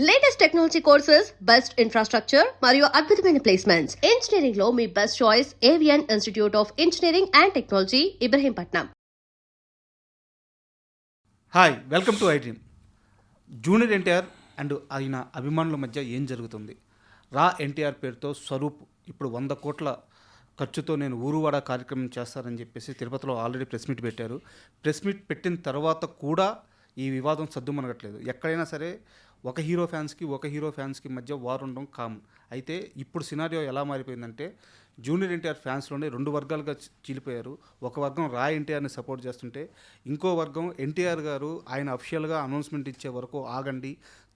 Latest technology courses, best infrastructure మరియు అద్భుతమైన placements. Engineering లో మీ best choice Avian institute of engineering and technology, Ibrahimpatnam. Hi, welcome to iDream. Junior NTR and ఆయన అభిమానుల మధ్య ఏం జరుగుతుంది? రా ఎన్టీఆర్ పేరుతో స్వరూప్ ఇప్పుడు 100 కోట్ల ఖర్చుతో నేను ఊరువాడ కార్యక్రమం చేస్తానని చెప్పేసి తిరుపతిలో ఆల్రెడీ ప్రెస్ మీట్ పెట్టారు. ప్రెస్ మీట్ పెట్టిన తర్వాత కూడా ఈ వివాదం సద్దుమనగట్లేదు. ఎక్కడైనా సరే ఒక హీరో ఫ్యాన్స్కి మధ్య వార్ ఉండడం కామన్. అయితే ఇప్పుడు సినారియో ఎలా మారిపోయిందంటే జూనియర్ ఎన్టీఆర్ ఫ్యాన్స్లోనే 2 వర్గాలుగా చీలిపోయారు. ఒక వర్గం రా ఎన్టీఆర్ని సపోర్ట్ చేస్తుంటే ఇంకో వర్గం ఎన్టీఆర్ గారు ఆయన అఫిషియల్గా అనౌన్స్మెంట్ ఇచ్చే వరకు ఆగండి,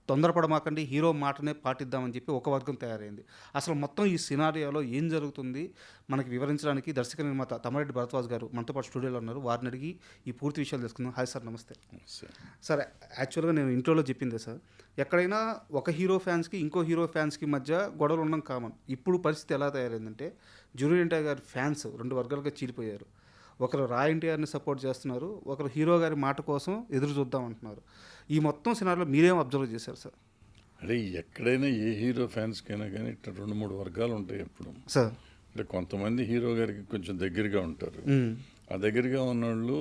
తొందరపడమాకండి, హీరో మాటనే పాటిద్దామని చెప్పి ఒక వర్గం తయారైంది. అసలు మొత్తం ఈ సినారియోలో ఏం జరుగుతుంది మనకి వివరించడానికి దర్శక నిర్మాత తమ్మారెడ్డి భరద్వాజ్ గారు మనతో పాటు స్టూడియోలో ఉన్నారు. వారిని అడిగి ఈ పూర్తి విషయాలు తెలుసుకుందాం. హాయ్ సార్, నమస్తే. సార్, యాక్చువల్గా నేను ఇంట్రోలో చెప్పిందే సార్, ఎక్కడైనా ఒక హీరో ఫ్యాన్స్కి ఇంకో హీరో ఫ్యాన్స్కి మధ్య గొడవలు ఉండడం కామన్. ఇప్పుడు పరిస్థితి ఎలా తయారైందంటే జూనియర్ ఎన్టీఆర్ గారి ఫ్యాన్స్ 2 వర్గాలుగా చీలిపోయారు. ఒకరు రా ఎన్టీఆర్ని సపోర్ట్ చేస్తున్నారు, ఒకరు హీరో గారి మాట కోసం ఎదురు చూద్దాం అంటున్నారు. ఈ మొత్తం సినారియోలో మీరేం అబ్జర్వ్ చేశారు సార్? అంటే ఎక్కడైనా ఏ హీరో ఫ్యాన్స్కైనా కానీ ఇట్లా 2-3 వర్గాలు ఉంటాయి ఎప్పుడు సార్. అంటే కొంతమంది హీరో గారికి కొంచెం దగ్గరగా ఉంటారు, ఆ దగ్గరగా ఉన్నవాళ్ళు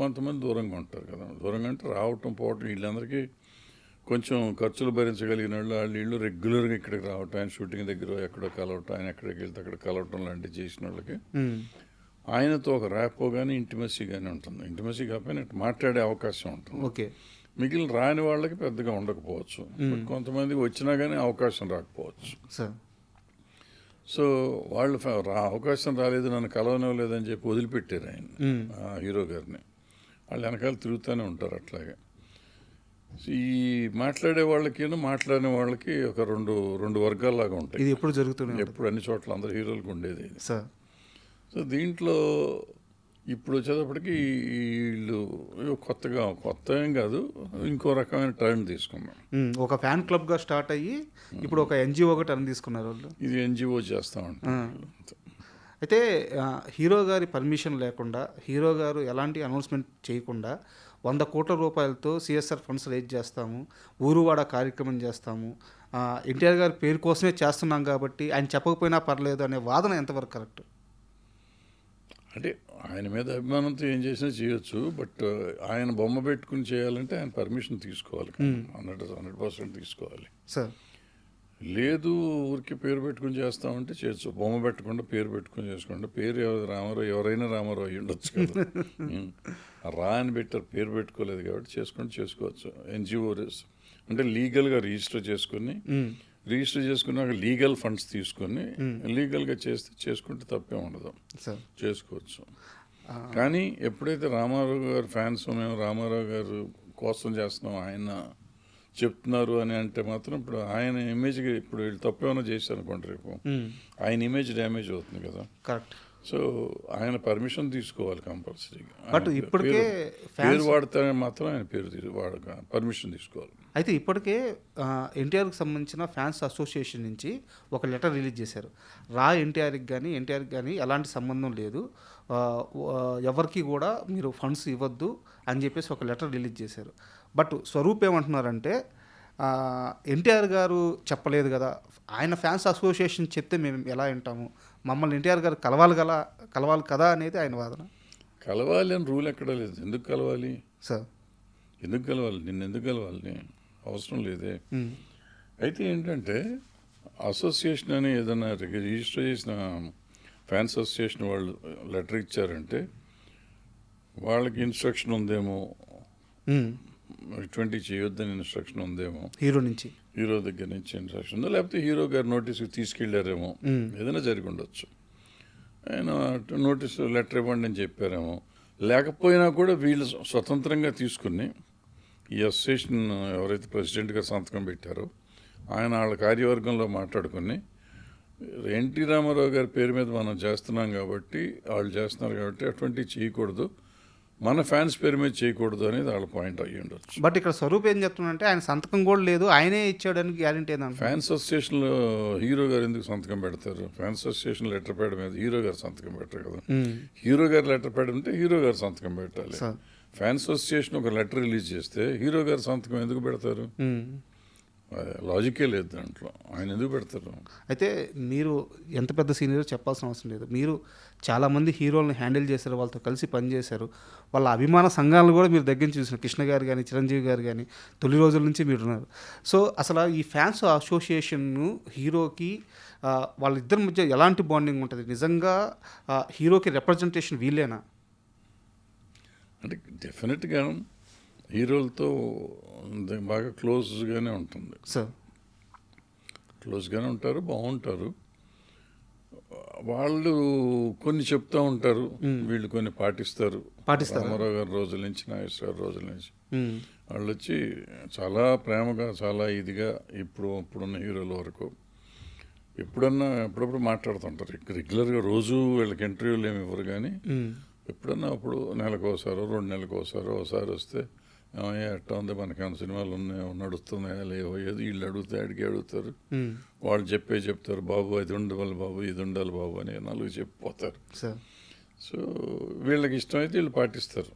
కొంతమంది దూరంగా ఉంటారు కదా. దూరంగా అంటే రావటం పోవటం వీళ్ళందరికీ కొంచెం ఖర్చులు భరించగలిగిన వాళ్ళు వీళ్ళు రెగ్యులర్గా ఇక్కడికి రావటం, ఆయన షూటింగ్ దగ్గర ఎక్కడో కలవటం, ఆయన ఎక్కడికి వెళ్తే అక్కడ కలవటం లాంటివి చేసిన వాళ్ళకి ఆయనతో ఒక ర్యాపో కానీ ఇంటిమసీ కానీ ఉంటుంది. ఇంటిమసీ కాకపోయినా మాట్లాడే అవకాశం ఉంటుంది. ఓకే. మిగిలిన రాని వాళ్ళకి పెద్దగా ఉండకపోవచ్చు, కొంతమంది వచ్చినా కానీ అవకాశం రాకపోవచ్చు. సో వాళ్ళు అవకాశం రాలేదు, నన్ను కలవనివ్వలేదని చెప్పి వదిలిపెట్టారు ఆయన, హీరో గారిని. వాళ్ళు వెనకాల తిరుగుతూనే ఉంటారు అట్లాగే. ఈ మాట్లాడే వాళ్ళకి మాట్లాడిన వాళ్ళకి ఒక రెండు వర్గాల్లాగా ఉంటాయి. ఇది ఎప్పుడు జరుగుతుంది? ఎప్పుడు అన్ని చోట్ల అందరు హీరోలకు ఉండేది ఇది. సో దీంట్లో ఇప్పుడు వచ్చేటప్పటికి వీళ్ళు కొత్త ఏం కాదు, ఇంకో రకమైన టర్న్ తీసుకున్నాం. ఒక ఫ్యాన్ క్లబ్గా స్టార్ట్ అయ్యి ఇప్పుడు ఒక ఎన్జిఓగా టర్న్ తీసుకున్నారు వాళ్ళు. ఇది ఎన్జిఓ చేస్తా ఉంటారు. అయితే హీరో గారి పర్మిషన్ లేకుండా, హీరో గారు ఎలాంటి అనౌన్స్మెంట్ చేయకుండా 100 కోట్ల రూపాయలతో సిఎస్ఆర్ ఫండ్స్ రేజ్ చేస్తాము, ఊరువాడ కార్యక్రమం చేస్తాము, ఎన్టీఆర్ గారి పేరు కోసమే చేస్తున్నాం కాబట్టి ఆయన చెప్పకపోయినా పర్లేదు అనే వాదన ఎంతవరకు కరెక్ట్? అంటే ఆయన మీద అభిమానంతో ఏం చేసినా చేయొచ్చు, బట్ ఆయన బొమ్మ పెట్టుకుని చేయాలంటే ఆయన పర్మిషన్ తీసుకోవాలి, 100% తీసుకోవాలి సార్. లేదు ఊరికి పేరు పెట్టుకుని చేస్తామంటే చేయొచ్చు, బొమ్మ పెట్టకుండా పేరు పెట్టుకుని చేసుకోండి. పేరు రామారావు, ఎవరైనా రామారావు అయ్యి ఉండొచ్చు కదా. రా అని పెట్టారు, పేరు పెట్టుకోలేదు కాబట్టి చేసుకోవచ్చు. ఎన్జిఓ అంటే లీగల్గా రిజిస్టర్ చేసుకున్నాక లీగల్ ఫండ్స్ తీసుకొని లీగల్గా చేసుకుంటే తప్పే ఉండదు, చేసుకోవచ్చు. కానీ ఎప్పుడైతే రామారావు గారు ఫ్యాన్స్ మేము రామారావు గారు కోసం చేస్తున్నాం, ఆయన చెప్తున్నారు అని అంటే మాత్రం ఇప్పుడు ఆయన ఇమేజ్కి ఇప్పుడు వీళ్ళు తప్పేమైనా చేశారు అనుకోండి, రేపు ఆయన ఇమేజ్ డ్యామేజ్ అవుతుంది కదా. కరెక్ట్. సో ఆయన పర్మిషన్ తీసుకోవాలి కంపల్సరీగా. బట్ ఇప్పటికే పేరు వాడితే మాత్రం ఆయన పేరు పర్మిషన్ తీసుకోవాలి. అయితే ఇప్పటికే ఎన్టీఆర్కి సంబంధించిన ఫ్యాన్స్ అసోసియేషన్ నుంచి ఒక లెటర్ రిలీజ్ చేశారు. రా ఎన్టీఆర్కి కానీ ఎలాంటి సంబంధం లేదు, ఎవరికి కూడా మీరు ఫండ్స్ ఇవ్వద్దు అని చెప్పేసి ఒక లెటర్ రిలీజ్ చేశారు. బట్ స్వరూప్ ఏమంటున్నారంటే ఎన్టీఆర్ గారు చెప్పలేదు కదా, ఆయన ఫ్యాన్స్ అసోసియేషన్ చెప్తే మేము ఎలా వింటాము, మమ్మల్ని ఎన్టీఆర్ గారు కలవాలి కదా అనేది ఆయన వాదన. కలవాలి అని రూల్ ఎక్కడా లేదు. ఎందుకు కలవాలి సార్? ఎందుకు కలవాలి? ఎందుకు కలవాలి? అవసరం లేదే. అయితే ఏంటంటే అసోసియేషన్ అని ఏదైనా రిజిస్టర్ చేసిన ఫ్యాన్స్ అసోసియేషన్ వాళ్ళు లెటర్ ఇచ్చారంటే వాళ్ళకి ఇన్స్ట్రక్షన్ ఉందేమో, ఇటువంటి చేయొద్దని ఇన్స్ట్రక్షన్ ఉందేమో, హీరో దగ్గర నుంచి ఇన్స్ట్రక్షన్ ఉందో, లేకపోతే హీరో గారు నోటీసుకి తీసుకెళ్లారేమో, ఏదైనా జరిగి ఉండొచ్చు. ఆయన నోటీసు లెటర్ ఇవ్వండి అని చెప్పారేమో. లేకపోయినా కూడా వీళ్ళు స్వతంత్రంగా తీసుకుని ఈ అసోసియేషన్ ఎవరైతే ప్రెసిడెంట్ గారు సంతకం పెట్టారో ఆయన వాళ్ళ కార్యవర్గంలో మాట్లాడుకుని ఎన్టీ రామారావు గారి పేరు మీద మనం చేస్తున్నాం కాబట్టి, వాళ్ళు చేస్తున్నారు కాబట్టి అటువంటివి చేయకూడదు, మన ఫ్యాన్స్ పేరు మీద చేయకూడదు అనేది వాళ్ళ పాయింట్ అయ్యి ఉండొచ్చు. బట్ ఇక్కడ స్వరూప్ ఏం చెప్తున్నాడంటే ఆయన సంతకం కూడా లేదు, ఆయనే ఇచ్చాడని గ్యారెంటీ ఏదంటే. ఫ్యాన్స్ అసోసియేషన్లో హీరో గారు ఎందుకు సంతకం పెడతారు? ఫ్యాన్స్ అసోసియేషన్ లెటర్ ప్యాడ్ మీద హీరో గారు సంతకం పెట్టరు కదా. హీరో గారు లెటర్ ప్యాడ్ ఉంటే హీరో గారు సంతకం పెట్టాలి. ఫ్యాన్స్ అసోసియేషన్ ఒక లెటర్ రిలీజ్ చేస్తే హీరో గారు సంతకం ఎందుకు పెడతారు? లాజికే లేదు దాంట్లో. ఆయన ఎందుకు పెడతారు? అయితే మీరు ఎంత పెద్ద సీనియర్ చెప్పాల్సిన అవసరం లేదు. మీరు చాలామంది హీరోలను హ్యాండిల్ చేశారు, వాళ్ళతో కలిసి పనిచేశారు. వాళ్ళ అభిమాన సంఘాలను కూడా మీరు దగ్గర నుంచి చూసిన కృష్ణ గారు కానీ, చిరంజీవి గారు కానీ తొలి రోజుల నుంచి మీరు ఉన్నారు. సో అసలు ఈ ఫ్యాన్స్ అసోసియేషన్ను హీరోకి వాళ్ళిద్దరి మధ్య ఎలాంటి బాండింగ్ ఉంటుంది? నిజంగా హీరోకి రిప్రజెంటేషన్ వీళ్ళేనా? అంటే డెఫినెట్గా హీరోలతో బాగా క్లోజ్గానే ఉంటుంది. సార్ క్లోజ్గానే ఉంటారు, బాగుంటారు. వాళ్ళు కొన్ని చెప్తూ ఉంటారు, వీళ్ళు కొన్ని పాటిస్తారు. రామారావు గారి రోజుల నుంచి, నాగేశ్వర గారి రోజుల నుంచి వాళ్ళు వచ్చి చాలా ప్రేమగా, చాలా ఇదిగా ఇప్పుడున్న హీరోల వరకు ఎప్పుడప్పుడు మాట్లాడుతుంటారు. రెగ్యులర్గా రోజు వీళ్ళకి ఇంటర్వ్యూలు ఏమి ఇవ్వరు, కానీ ఎప్పుడన్నా అప్పుడు నెలకు ఒకసారో 2 నెలలకు ఒకసారి వస్తే ఎట్టా ఉంది, మనకేమైనా సినిమాలు ఉన్నాయో, నడుస్తున్నాయా లేవో, ఏదో వీళ్ళు అడుగుతారు. వాళ్ళు చెప్తారు, బాబు అది ఉండాలి బాబు, ఇది ఉండాలి బాబు అని 4 చెప్పిపోతారు. సో వీళ్ళకి ఇష్టమైతే వీళ్ళు పాటిస్తారు.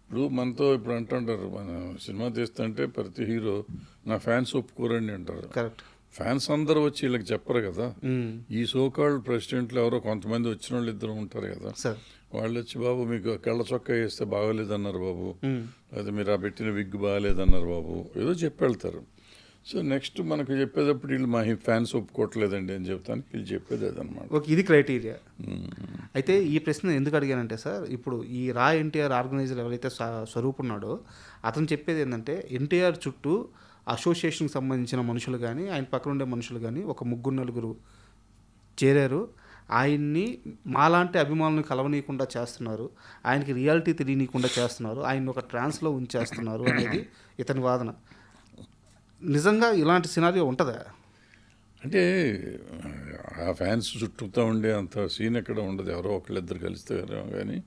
ఇప్పుడు మనతో ఇప్పుడు అంటుంటారు, మన సినిమా తీస్తుంటే ప్రతి హీరో నా ఫ్యాన్స్ ఒప్పుకోరండి అంటారు. ఫ్యాన్స్ అందరూ వచ్చి వీళ్ళకి చెప్పరు కదా. ఈ సోకాల్డ్ ప్రెసిడెంట్లు ఎవరో కొంతమంది వచ్చిన వాళ్ళు ఇద్దరు ఉంటారు కదా, వాళ్ళు వచ్చి బాబు మీకు కళ్ళ చొక్కా వేస్తే బాగోలేదన్నారు బాబు, లేదా మీరు ఆ పెట్టిన విగ్ బాగాలేదన్నారు బాబు, ఏదో చెప్పి వెళ్తారు. సో నెక్స్ట్ మనకు చెప్పేటప్పుడు వీళ్ళు మా ఫ్యాన్స్ ఒప్పుకోవట్లేదండి అని చెప్తాను, వీళ్ళు చెప్పేది అదనమాట. ఓకే, ఇది క్రైటీరియా. అయితే ఈ ప్రశ్న ఎందుకు అడిగానంటే సార్, ఇప్పుడు ఈ రా ఎన్టీఆర్ ఆర్గనైజర్ ఎవరైతే స్వరూప్ ఉన్నాడో అతను చెప్పేది ఏంటంటే, ఎన్టీఆర్ చుట్టూ అసోసియేషన్కి సంబంధించిన మనుషులు కానీ, ఆయన పక్కన ఉండే మనుషులు కానీ ఒక 3-4 చేరారు. ఆయన్ని మాలాంటి అభిమానులను కలవనీయకుండా చేస్తున్నారు, ఆయనకి రియాలిటీ తెలియనీయకుండా చేస్తున్నారు, ఆయన ఒక ట్రాన్స్లో ఉంచేస్తున్నారు అనేది ఇతని వాదన. నిజంగా ఇలాంటి సినారియో ఉంటుందా? అంటే ఆ ఫ్యాన్స్ చుట్టూతో ఉండే అంత సీన్ ఎక్కడ ఉండదు, ఎవరో ఒకళ్ళిద్దరు కలిస్తే కానీ.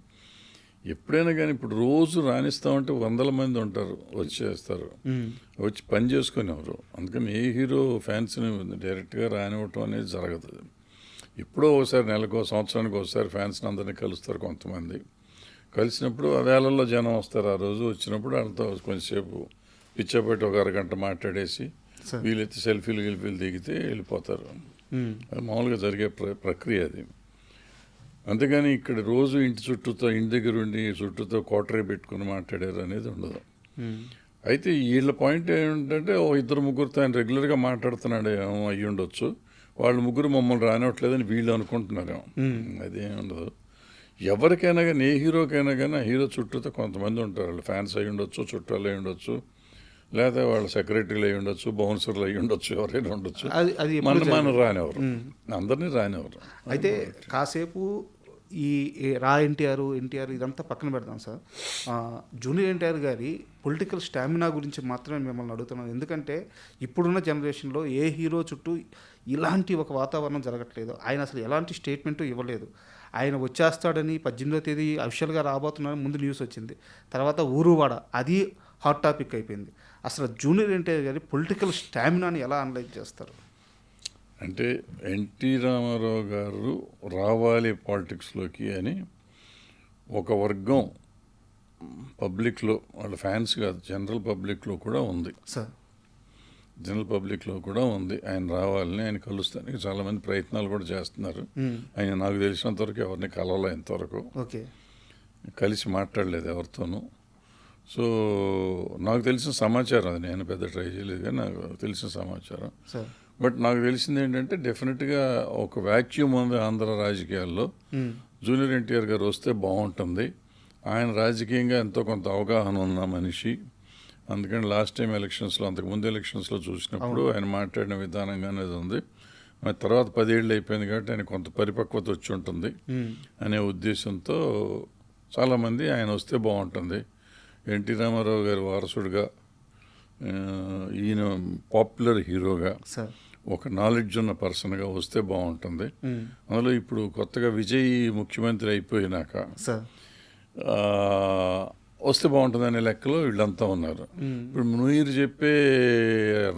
ఎప్పుడైనా కానీ ఇప్పుడు రోజు రాణిస్తామంటే 100 మంది ఉంటారు, వచ్చేస్తారు, వచ్చి పని చేసుకుని ఎవరు. అందుకని ఏ హీరో ఫ్యాన్స్ని డైరెక్ట్గా రానివ్వటం అనేది జరగదు. ఎప్పుడో ఒకసారి, నెలకు సంవత్సరానికి ఒకసారి ఫ్యాన్స్ని అందరినీ కలుస్తారు కొంతమంది. కలిసినప్పుడు ఆ వేళల్లో జనం వస్తారు. ఆ రోజు వచ్చినప్పుడు వాళ్ళతో కొంచెంసేపు పిచ్చబెట్టి ఒక అరగంట మాట్లాడేసి వీలైతే సెల్ఫీలు దిగితే వెళ్ళిపోతారు. అది మామూలుగా జరిగే ప్రక్రియ అది. అంతేగాని ఇక్కడ రోజు ఇంటి దగ్గర ఉండి చుట్టూతో కోటరీ పెట్టుకుని మాట్లాడారు అనేది ఉండదు. అయితే వీళ్ళ పాయింట్ ఏంటంటే, 2-3 ఆయన రెగ్యులర్గా మాట్లాడుతున్నాడు ఏమో అయ్యి ఉండొచ్చు, వాళ్ళు 3 మమ్మల్ని రానివ్వట్లేదని వీళ్ళు అనుకుంటున్నారేమో. అదేం ఉండదు. ఎవరికైనా కానీ, ఏ హీరోకైనా కానీ ఆ హీరో చుట్టూతో కొంతమంది ఉంటారు. వాళ్ళు ఫ్యాన్స్ అయ్యి ఉండొచ్చు, చుట్టాలు అయ్యి ఉండొచ్చు, లేదా వాళ్ళ సెక్రటరీలు అయ్యి ఉండొచ్చు, బౌన్సర్లు అయ్యి ఉండొచ్చు, ఎవరైనా ఉండొచ్చు. మన రానివ్వరు, అందరినీ రానివ్వరు. అయితే కాసేపు ఈ రా ఎన్టీఆర్ ఇదంతా పక్కన పెడతాం సార్. జూనియర్ ఎన్టీఆర్ గారి పొలిటికల్ స్టామినా గురించి మాత్రమే మిమ్మల్ని అడుగుతున్నాను. ఎందుకంటే ఇప్పుడున్న జనరేషన్లో ఏ హీరో చుట్టూ ఇలాంటి ఒక వాతావరణం జరగట్లేదు. ఆయన అసలు ఎలాంటి స్టేట్మెంటు ఇవ్వలేదు. ఆయన వచ్చేస్తాడని 18వ తేదీ అఫిషియల్గా రాబోతున్నాడని ముందు న్యూస్ వచ్చింది. తర్వాత ఊరువాడ, అది హాట్ టాపిక్ అయిపోయింది. అసలు జూనియర్ ఎన్టీఆర్ గారి పొలిటికల్ స్టామినాని ఎలా అనలైజ్ చేస్తారు? అంటే ఎన్టీ రామారావు గారు రావాలి పాలిటిక్స్లోకి అని ఒక వర్గం పబ్లిక్లో, వాళ్ళ ఫ్యాన్స్ కాదు, జనరల్ పబ్లిక్లో కూడా ఉంది సార్. జనరల్ పబ్లిక్లో కూడా ఉంది. ఆయన రావాలని, ఆయన కలుస్తానికి చాలామంది ప్రయత్నాలు కూడా చేస్తున్నారు. ఆయన నాకు తెలిసినంతవరకు ఎవరిని కలవలే ఇంతవరకు. ఓకే, కలిసి మాట్లాడలేదు ఎవరితోనూ. సో నాకు తెలిసిన సమాచారం, అది నేను పెద్ద ట్రై చేయలేదు కానీ నాకు తెలిసిన సమాచారం. బట్ నాకు తెలిసింది ఏంటంటే, డెఫినెట్గా ఒక వ్యాక్యూమ్ ఉంది ఆంధ్ర రాజకీయాల్లో. జూనియర్ ఎన్టీఆర్ గారు వస్తే బాగుంటుంది. ఆయన రాజకీయంగా ఎంతో కొంత అవగాహన ఉన్న మనిషి. అందుకని లాస్ట్ టైం ఎలక్షన్స్లో, అంతకుముందు ఎలక్షన్స్లో చూసినప్పుడు ఆయన మాట్లాడిన విధానంగా అనేది ఉంది. మరి తర్వాత 10 ఏళ్ళు అయిపోయింది కాబట్టి ఆయన కొంత పరిపక్వత వచ్చి ఉంటుంది అనే ఉద్దేశంతో చాలామంది ఆయన వస్తే బాగుంటుంది, ఎన్టీ రామారావు గారి వారసుడిగా, ఈయన పాపులర్ హీరోగా, ఒక నాలెడ్జ్ ఉన్న పర్సన్గా వస్తే బాగుంటుంది. అందులో ఇప్పుడు కొత్తగా విజయ్ ముఖ్యమంత్రి అయిపోయినాక వస్తే బాగుంటుంది అనే లెక్కలో వీళ్ళంతా ఉన్నారు. ఇప్పుడు మీరు చెప్పే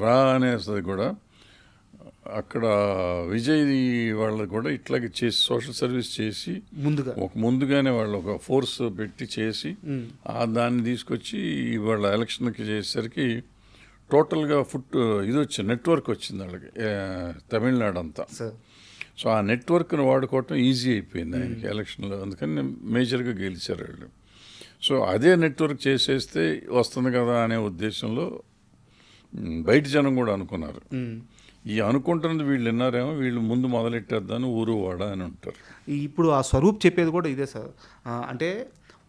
రా అనేది కూడా అక్కడ విజయ్ వాళ్ళు కూడా ఇట్లాగే చేసి సోషల్ సర్వీస్ చేసి ముందుగానే వాళ్ళు ఒక ఫోర్స్ పెట్టి చేసి దాన్ని తీసుకొచ్చి వాళ్ళ ఎలక్షన్కి చేసేసరికి టోటల్గా ఇది వచ్చింది, నెట్వర్క్ వచ్చింది వాళ్ళకి, తమిళనాడు అంతా. సార్ సో ఆ నెట్వర్క్ను వాడుకోవటం ఈజీ అయిపోయింది ఆయనకి ఎలక్షన్లో, అందుకని మేజర్గా గెలిచారు వాళ్ళు. సో అదే నెట్వర్క్ చేసేస్తే వస్తుంది కదా అనే ఉద్దేశంలో బయట జనం కూడా అనుకున్నారు. ఈ అనుకుంటున్నది వీళ్ళు విన్నారేమో, వీళ్ళు ముందు మొదలెట్టేద్దాను ఊరు వాడ అని ఉంటారు. ఇప్పుడు ఆ స్వరూప్ చెప్పేది కూడా ఇదే సార్. అంటే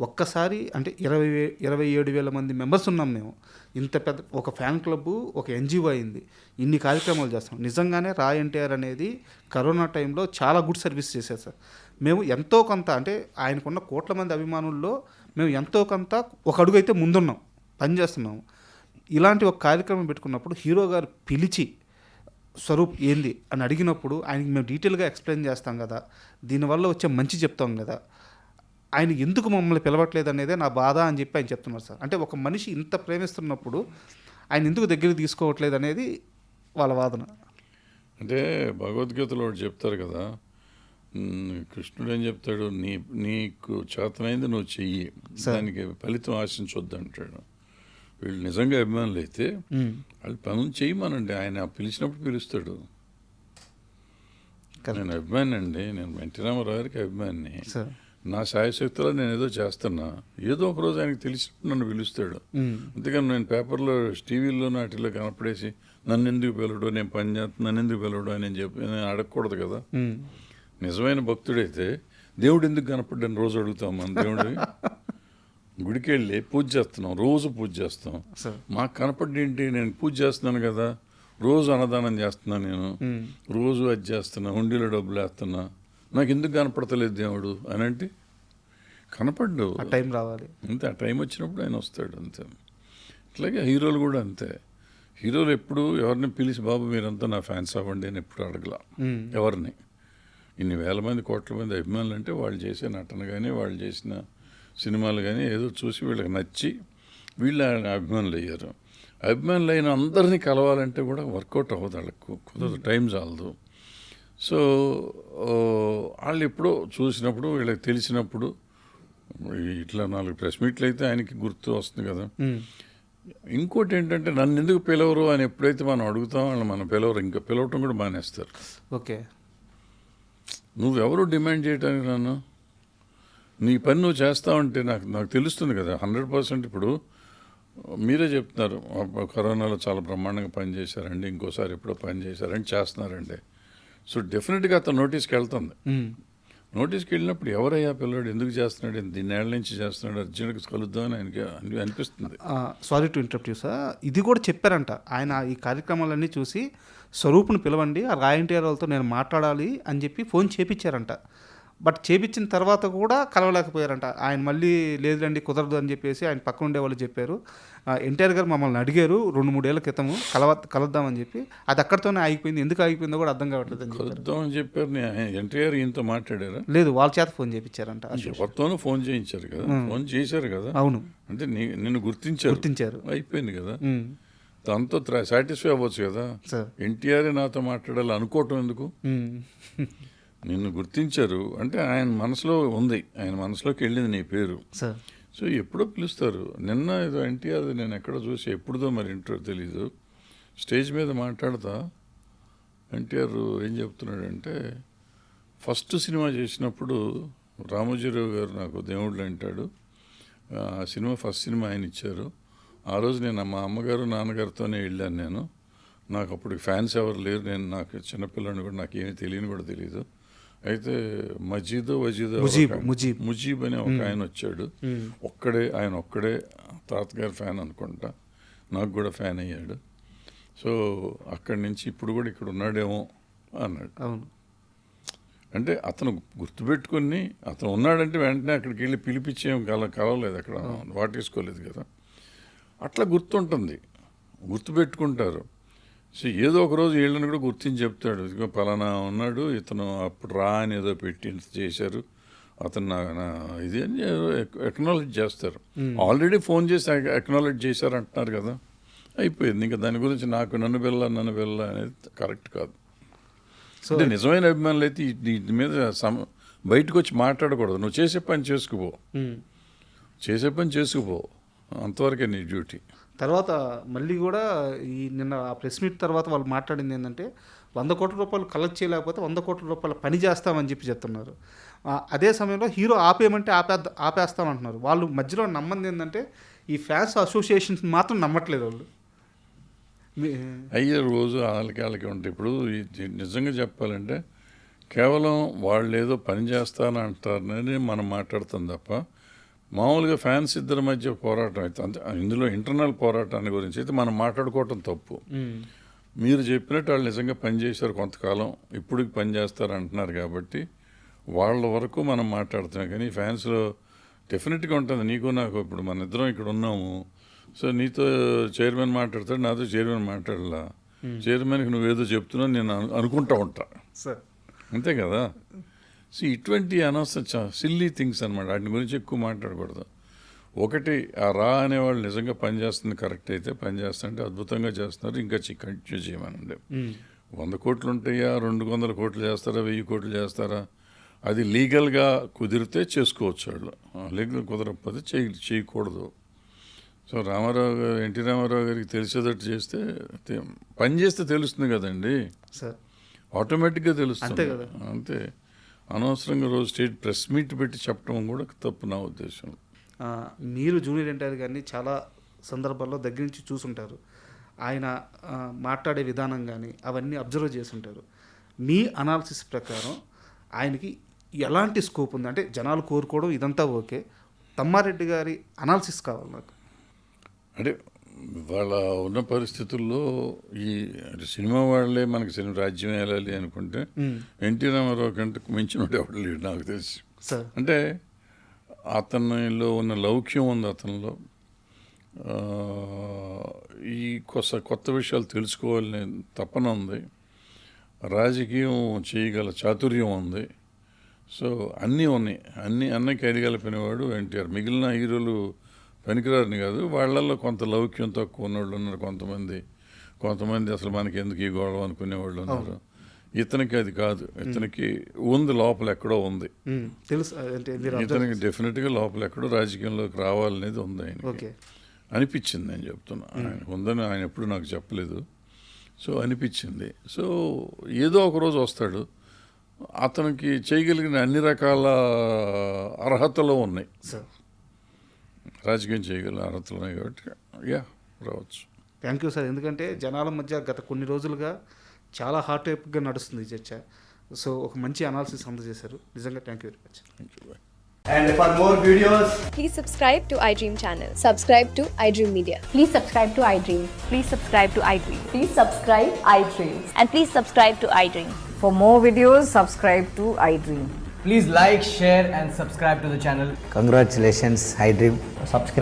ఒక్కసారి అంటే 27,000 మంది మెంబర్స్ ఉన్నాం మేము. ఇంత పెద్ద ఒక ఫ్యాన్ క్లబ్, ఒక ఎన్జిఓ అయింది, ఇన్ని కార్యక్రమాలు చేస్తాం. నిజంగానే రా ఎన్టీఆర్ అనేది కరోనా టైంలో చాలా గుడ్ సర్వీస్ చేశారు సార్. మేము ఎంతో కొంత అంటే ఆయనకున్న కోట్ల మంది అభిమానుల్లో మేము ఎంతో కొంత ఒక అడుగు అయితే ముందున్నాం, పనిచేస్తున్నాము. ఇలాంటి ఒక కార్యక్రమం పెట్టుకున్నప్పుడు హీరో గారు పిలిచి స్వరూప్ ఏంది అని అడిగినప్పుడు ఆయనకి మేము డీటెయిల్గా ఎక్స్ప్లెయిన్ చేస్తాం కదా, దీనివల్ల వచ్చే మంచి చెప్తాం కదా, ఆయన ఎందుకు మమ్మల్ని పిలవట్లేదు అనేదే నా బాధ అని చెప్పి ఆయన చెప్తున్నారు సార్. అంటే ఒక మనిషి ఇంత ప్రేమిస్తున్నప్పుడు ఆయన ఎందుకు దగ్గరికి తీసుకోవట్లేదు అనేది వాళ్ళ వాదన. అంటే భగవద్గీతలో ఒకటి చెప్తారు కదా, కృష్ణుడు ఏం చెప్తాడు, నీకు చేతనైంది నువ్వు చెయ్యి, దానికి ఫలితం ఆశించొద్దు అంటాడు. వీళ్ళు నిజంగా అభిమానులు అయితే వాళ్ళు పనులు చేయమనండి, ఆయన పిలిచినప్పుడు పిలుస్తాడు. నేను అభిమాని అండి, నేను ఎన్టీ రామారావు గారికి అభిమాని. నా శాయశక్తిలో నేను ఏదో చేస్తున్నా, ఏదో ఒక రోజు ఆయనకి తెలిసినప్పుడు నన్ను పిలుస్తాడు. అంతేకాని నేను పేపర్లో టీవీలో నాటిలో కనపడేసి నన్ను ఎందుకు పిలవడు, నేను పని చేస్తాను, నన్ను ఎందుకు పిలవడు అని చెప్పి నేను అడగకూడదు కదా. నిజమైన భక్తుడైతే దేవుడు ఎందుకు కనపడ్డాను రోజు అడుగుతాం. మన దేవుడి గుడికి వెళ్ళి పూజ చేస్తున్నాం, రోజు పూజ చేస్తాం. మాకు కనపడేంటి, నేను పూజ చేస్తున్నాను కదా, రోజు అన్నదానం చేస్తున్నాను, నేను రోజు అది చేస్తున్నా, హుండీలో డబ్బులు వేస్తున్నా, నాకు ఎందుకు కనపడతలేదు దేవుడు అని అంటే కనపడ్డు. టైం రావాలి అంతే, ఆ టైం వచ్చినప్పుడు ఆయన వస్తాడు అంతే. అట్లాగే హీరోలు కూడా అంతే. హీరోలు ఎప్పుడు ఎవరిని పిలిచి బాబు మీరంతా నా ఫ్యాన్స్ అవ్వండి అని ఎప్పుడు అడగల ఎవరిని. ఇన్ని వేల మంది కోట్ల మంది అభిమానులు అంటే వాళ్ళు చేసే నటన కానీ వాళ్ళు చేసిన సినిమాలు కానీ ఏదో చూసి వీళ్ళకి నచ్చి వీళ్ళు అభిమానులు అయ్యారు. అభిమానులు అయిన అందరినీ కలవాలంటే కూడా వర్కౌట్ అవ్వదు, వాళ్ళకు కుదరదు, టైం చాలదు. సో వాళ్ళు ఎప్పుడో చూసినప్పుడు వీళ్ళకి తెలిసినప్పుడు ఇట్లా 4 ప్రెస్ మీట్లు అయితే ఆయనకి గుర్తు వస్తుంది కదా. ఇంకోటి ఏంటంటే నన్ను ఎందుకు పిలవరు అని ఎప్పుడైతే మనం అడుగుతాం వాళ్ళు మనం పిలవరు, ఇంకా పిలవటం కూడా మానేస్తారు. ఓకే, నువ్వెవరు డిమాండ్ చేయడానికి, నన్ను నీ పని నువ్వు చేస్తావంటే నాకు తెలుస్తుంది కదా 100%. ఇప్పుడు మీరే చెప్తున్నారు కరోనాలో చాలా బ్రహ్మాండంగా పనిచేశారండి, ఇంకోసారి ఎప్పుడో పని చేశారండి, చేస్తున్నారండి. సో డెఫినెట్గా అతను నోటీస్కి వెళ్తుంది. నోటీస్కి వెళ్ళినప్పుడు ఎవరయ్యా పిల్లడు, ఎందుకు చేస్తున్నాడు, దీన్నేళ్ళ నుంచి చేస్తున్నాడు, అర్జెంట్గా కలుద్దామని ఆయనకి అనిపిస్తుంది. Sorry to interrupt you sir, ఇది కూడా చెప్పారంట ఆయన. ఈ కార్యక్రమాలన్నీ చూసి స్వరూప్ను పిలవండి, ఆ రా ఎన్టీఆర్ వాళ్ళతో నేను మాట్లాడాలి అని చెప్పి ఫోన్ చేపించారంట. బట్ చేపించిన తర్వాత కూడా కలవలేకపోయారంట. ఆయన మళ్ళీ లేదులేండి కుదరదు అని చెప్పేసి ఆయన పక్కన ఉండే వాళ్ళు చెప్పారు. ఎన్టీఆర్ గారు మమ్మల్ని అడిగారు 2-3 ఏళ్ల క్రితము కలుద్దామని చెప్పి, అది అక్కడితోనే ఆగిపోయింది. ఎందుకు ఆగిపోయిందో కూడా అర్థం కావట్లేదు అని కలుద్దామని చెప్పారు. ఎన్టీఆర్ ఈయనతో మాట్లాడారా? లేదు, వాళ్ళ చేత ఫోన్ చేయించారంట. ఎవరితోనూ ఫోన్ చేయించారు కదా, ఫోన్ చేశారు కదా. అవును, అంటే నిన్ను గుర్తించారు, అయిపోయింది కదా. దాంతో సాటిస్ఫై అవ్వచ్చు కదా. ఎన్టీఆర్ నాతో మాట్లాడాలి అనుకోవటం ఎందుకు? నిన్ను గుర్తించారు అంటే ఆయన మనసులో ఉంది, ఆయన మనసులోకి వెళ్ళింది నీ పేరు. సో ఎప్పుడో పిలుస్తారు. నిన్న ఏదో ఎన్టీఆర్ నేను ఎక్కడో చూసి, ఎప్పుడుదో మరి ఇంటో తెలీదు, స్టేజ్ మీద మాట్లాడతా ఎన్టీఆర్ ఏం చెప్తున్నాడంటే, ఫస్ట్ సినిమా చేసినప్పుడు రామోజీరావు గారు నాకు దేవుళ్ళు అంటాడు, ఆ సినిమా ఫస్ట్ సినిమా ఆయన ఇచ్చారు. ఆ రోజు నేను మా అమ్మగారు నాన్నగారితోనే వెళ్ళాను. నేను నాకు అప్పుడు ఫ్యాన్స్ ఎవరు లేరు, నేను నాకు చిన్నపిల్లని కూడా నాకు ఏమీ తెలియని కూడా తెలియదు. అయితే ముజీబ్ అని ఒక ఆయన వచ్చాడు, ఆయన ఒక్కడే తాతగారి ఫ్యాన్ అనుకుంటా, నాకు కూడా ఫ్యాన్ అయ్యాడు. సో అక్కడి నుంచి ఇప్పుడు కూడా ఇక్కడ ఉన్నాడేమో అన్నాడు. అవును, అంటే అతను గుర్తుపెట్టుకుని అతను ఉన్నాడంటే వెంటనే అక్కడికి వెళ్ళి పిలిపించేం కలవలేదు, అక్కడ వాటేసుకోలేదు కదా. అట్లా గుర్తుంటుంది, గుర్తుపెట్టుకుంటారు. సో ఏదో ఒక రోజు వీళ్ళని కూడా గుర్తించి చెప్తాడు, ఇదిగో పలానా ఉన్నాడు, ఇతను అప్పుడు రా అని ఏదో పెట్టి చేశారు, అతను నా ఇది అని ఎక్నాలెడ్జ్ చేస్తారు. ఆల్రెడీ ఫోన్ చేసి ఎక్నాలెడ్జ్ చేశారు అంటున్నారు కదా, అయిపోయింది. ఇంకా దాని గురించి నన్ను వెళ్ళా అనేది కరెక్ట్ కాదు. అంటే నిజమైన అభిమానులు అయితే దీని మీద బయటకు వచ్చి మాట్లాడకూడదు. నువ్వు చేసే పని చేసుకుపో, అంతవరకే నీ డ్యూటీ. తర్వాత మళ్ళీ కూడా ఈ నిన్న ఆ ప్రెస్ మీట్ తర్వాత వాళ్ళు మాట్లాడింది ఏంటంటే 100 కోట్ల రూపాయలు కలెక్ట్ చేయలేకపోతే 100 కోట్ల రూపాయల పని చేస్తామని చెప్పి చెప్తున్నారు. అదే సమయంలో హీరో ఆపేయమంటే ఆపేస్తామంటున్నారు. వాళ్ళు మధ్యలో నమ్మంది ఏంటంటే ఈ ఫ్యాన్స్ అసోసియేషన్స్ మాత్రం నమ్మట్లేదు వాళ్ళు. అయ్యే రోజు వాళ్ళకి ఉంటాయి. ఇప్పుడు నిజంగా చెప్పాలంటే కేవలం వాళ్ళు ఏదో పని చేస్తానంటారని మనం మాట్లాడుతాం తప్ప మామూలుగా ఫ్యాన్స్ ఇద్దరి మధ్య పోరాటం అయితే అంతే. ఇందులో ఇంటర్నల్ పోరాటాన్ని గురించి అయితే మనం మాట్లాడుకోవటం తప్పు. మీరు చెప్పినట్టు వాళ్ళు నిజంగా పనిచేశారు కొంతకాలం, ఇప్పుడు పని చేస్తారు అంటున్నారు కాబట్టి వాళ్ళ వరకు మనం మాట్లాడుతున్నాం. కానీ ఫ్యాన్స్లో డెఫినెట్గా ఉంటుంది. నీకు నాకు ఇప్పుడు మన ఇద్దరం ఇక్కడ ఉన్నాము, సో నీతో చైర్మన్ మాట్లాడతాడు, నాతో చైర్మన్ మాట్లాడలా. చైర్మన్కి నువ్వేదో చెప్తున్నావు నేను అనుకుంటా ఉంటా, అంతే కదా. సో ఇటువంటి అనవసరం సిల్లీ థింగ్స్ అనమాట. వాటి గురించి ఎక్కువ మాట్లాడకూడదు. ఒకటి, ఆ రా అనేవాళ్ళు నిజంగా పనిచేస్తుంది కరెక్ట్ అయితే పనిచేస్తుంటే అద్భుతంగా చేస్తున్నారు, ఇంకా కంటిన్యూ చేయమనండి. 100 కోట్లు ఉంటాయా, 200 కోట్లు చేస్తారా, 1000 కోట్లు చేస్తారా, అది లీగల్గా కుదిరితే చేసుకోవచ్చు. వాళ్ళు లీగల్ కుదరకపోతే చేయకూడదు. సో రామారావు గారు, ఎన్టీ రామారావు గారికి తెలిసేటట్టు చేస్తే పని చేస్తే తెలుస్తుంది కదండి, ఆటోమేటిక్గా తెలుస్తుంది అంతే. అనవసరంగా రోజు స్టేట్ ప్రెస్ మీట్ పెట్టి చెప్పడం కూడా తప్పు నా ఉద్దేశం. మీరు జూనియర్ ఎన్టీఆర్ గారిని చాలా సందర్భాల్లో దగ్గర నుంచి చూసుంటారు. ఆయన మాట్లాడే విధానం కానీ అవన్నీ అబ్జర్వ్ చేసి ఉంటారు. మీ అనాలిసిస్ ప్రకారం ఆయనకి ఎలాంటి స్కోప్ ఉంది? అంటే జనాలు కోరుకోవడం ఇదంతా ఓకే, తమ్మారెడ్డి గారి అనాలిసిస్ కావాలి నాకు. అంటే వాళ్ళ ఉన్న పరిస్థితుల్లో ఈ సినిమా వాళ్ళే మనకి సినిమా రాజ్యం వెళ్ళాలి అనుకుంటే ఎన్టీ రామారావు కంటే మించినోడు ఎవడు లేడు నాకు తెలిసి. అంటే అతనిలో ఉన్న లౌక్యం ఉంది, అతనిలో ఈ కొత్త విషయాలు తెలుసుకోవాలనే తపన ఉంది, రాజకీయం చేయగల చాతుర్యం ఉంది. సో అన్నీ ఉన్నాయి, అన్నీ కడిగలిపినవాడు ఎన్టీఆర్. మిగిలిన హీరోలు పనికిరారని కాదు, వాళ్ళల్లో కొంత లౌక్యం తక్కువ ఉన్నవాళ్ళు ఉన్నారు, కొంతమంది అసలు మనకి ఎందుకు ఈ గొడవ అనుకునేవాళ్ళు ఉన్నారు. ఇతనికి అది కాదు, ఇతనికి ఉంది, లోపల ఎక్కడో ఉంది తెలుసు. ఇతనికి డెఫినెట్గా లోపల ఎక్కడో రాజకీయంలోకి రావాలనేది ఉంది ఆయనకి అనిపించింది. నేను చెప్తున్నా, ఆయన ఉందని ఆయన ఎప్పుడు నాకు చెప్పలేదు. సో అనిపించింది. సో ఏదో ఒకరోజు వస్తాడు, అతనికి చేయగలిగిన అన్ని రకాల అర్హతలు ఉన్నాయి, రాజకీయం చేయగలిగిన అర్హతలు ఉన్నాయి కాబట్టి రావచ్చు. Thank you sir. ఎందుకంటే జనాల మధ్య గత కొన్ని రోజులుగా చాలా హాట్ టైప్గా నడుస్తుంది ఈ చర్చ. సో ఒక మంచి అనాలిసిస్ అందజేశారు, నిజంగా thank you very much. And for more videos, please subscribe to iDream channel. Subscribe to iDream Media. Please subscribe to iDream. Please subscribe to iDream. Please subscribe iDream. And please subscribe to iDream. For more videos, subscribe to iDream. please like, share and subscribe to the channel. Congratulations, iDream. Subscribe.